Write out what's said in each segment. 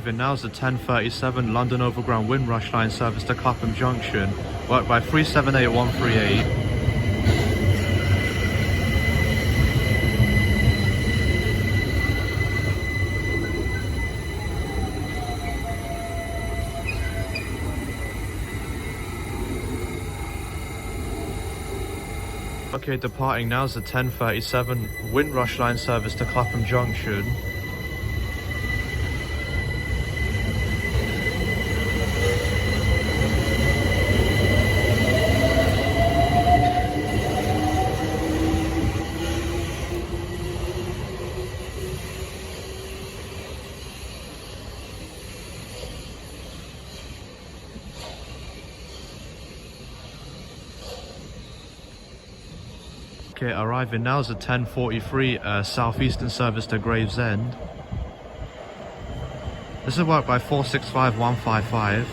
arriving now is the 10:37 London Overground Windrush line service to Clapham Junction, worked by 378138. Okay, departing now is the 10:37 Windrush line service to Clapham Junction. Okay, arriving now is the 10:43 southeastern service to Gravesend. This is worked by 465155.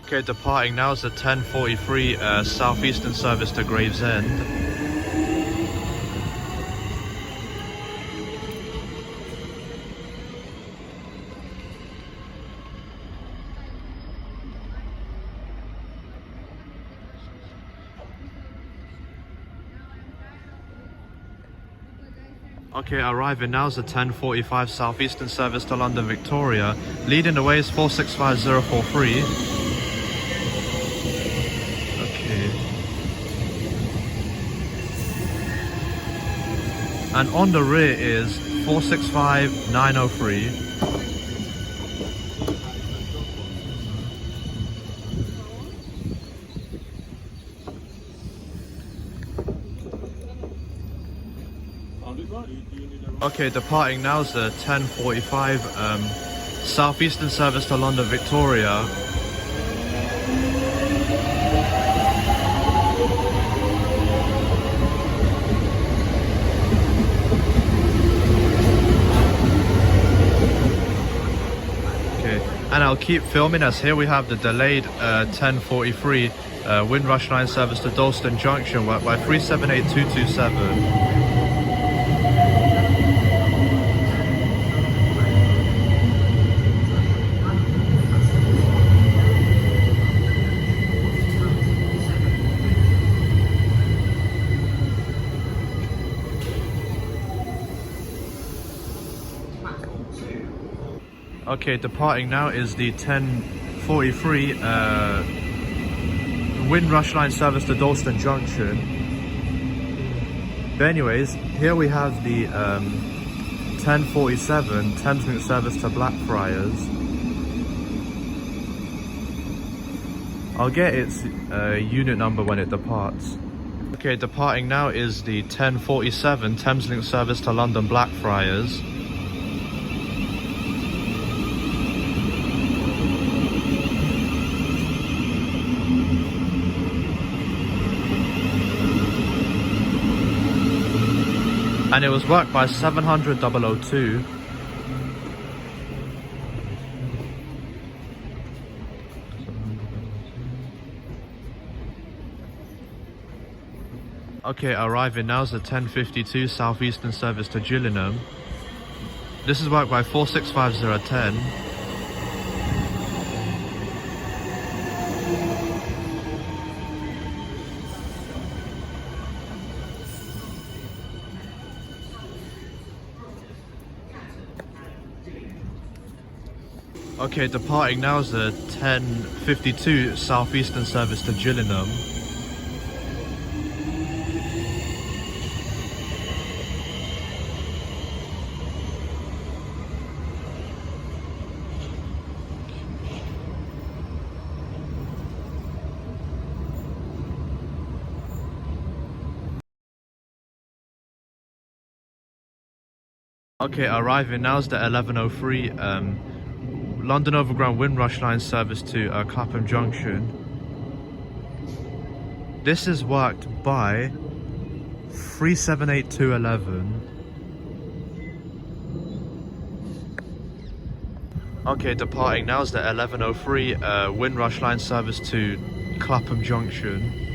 Okay, departing now is the 10:43 southeastern service to Gravesend. Okay, arriving now is the 10:45 southeastern service to London Victoria. Leading the way is 465043. And on the rear is 465903. Okay, departing now is the 10:45 southeastern service to London Victoria. And I'll keep filming as here we have the delayed 10:43 Windrush line service to Dalston Junction, worked by 378227. Okay, departing now is the 10:43 Windrush line service to Dalston Junction. But anyways, here we have the 10:47 Thameslink service to Blackfriars. I'll get its unit number when it departs. Okay, departing now is the 10:47 Thameslink service to London Blackfriars. And it was worked by 700-002. Okay, arriving now is the 10:52 southeastern service to Gillingham. This is worked by 465010. Okay, departing now is the 10:52 southeastern service to Gillingham. Okay, arriving now is the 11:03 London Overground Windrush line service to Clapham Junction. This is worked by 378211. Okay, departing now is the 1103 Windrush line service to Clapham Junction.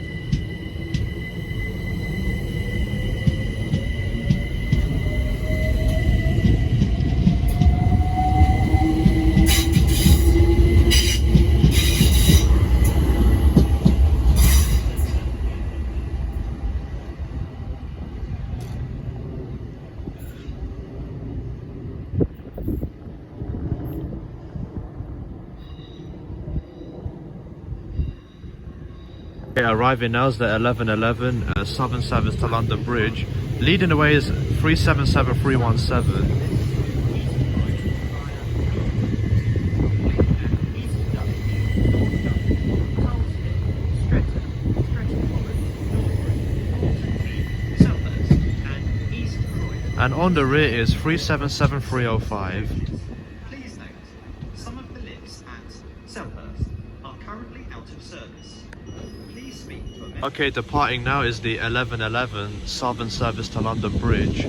Okay, arriving now is the 1111 Southern service to London Bridge. Leading the way is 377317. And on the rear is 377305. Please note, some of the lifts at Selhurst are currently out of service. Please speak to a member. Okay, departing now is the 1111 Southern service to London Bridge.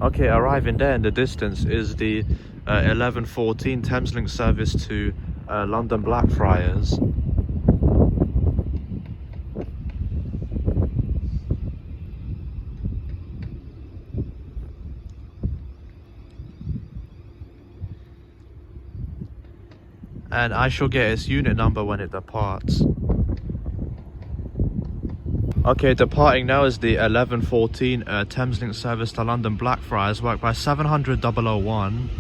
Okay, arriving there in the distance is the 1114 Thameslink service to London Blackfriars. And I shall get its unit number when it departs. Okay, departing now is the 1114 Thameslink service to London Blackfriars, worked by 700-001.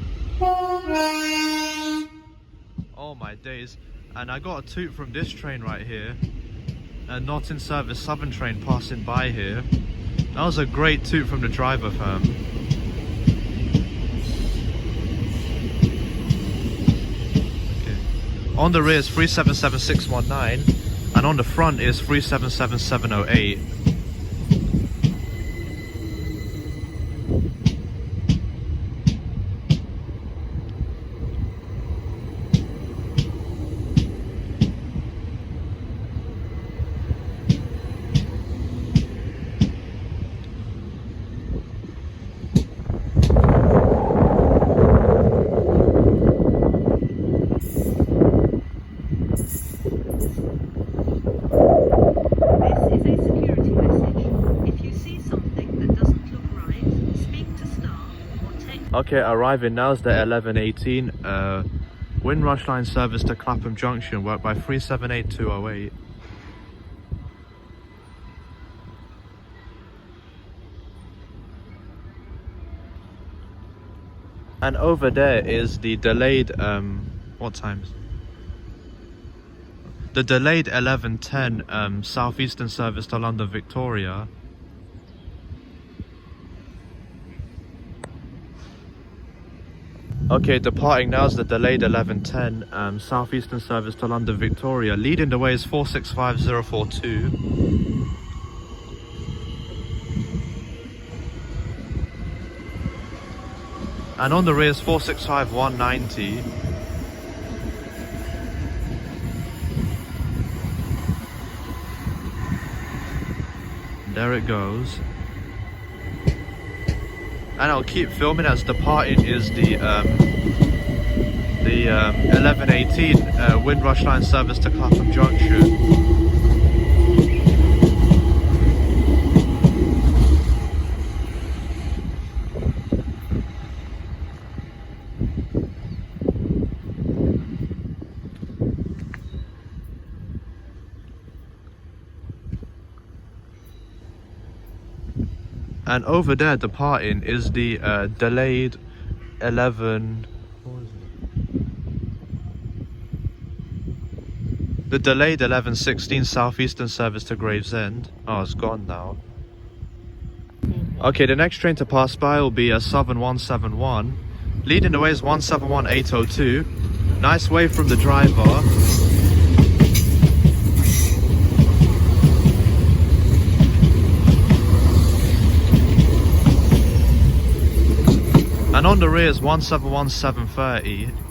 Oh my days. And I got a toot from this train right here. A not in service Southern train passing by here. That was a great toot from the driver firm. Okay. On the rear is 377619. And on the front is 377708. Okay, arriving now is the 1118 Windrush line service to Clapham Junction, worked by 378208. And over there is the delayed what times? The delayed 1110 Southeastern service to London Victoria. Okay, departing now is the delayed 1110 Southeastern service to London Victoria. Leading the way is 465042. And on the rear is 465190. There it goes. And I'll keep filming as departing is the 1118 Windrush line service to Clapham Junction. And over there departing is the delayed 11... What was it? The delayed 1116 Southeastern service to Gravesend. Oh, it's gone now. Okay, the next train to pass by will be a Southern 171. Leading the way is 171802. Nice wave from the driver. And on the rear is 171730.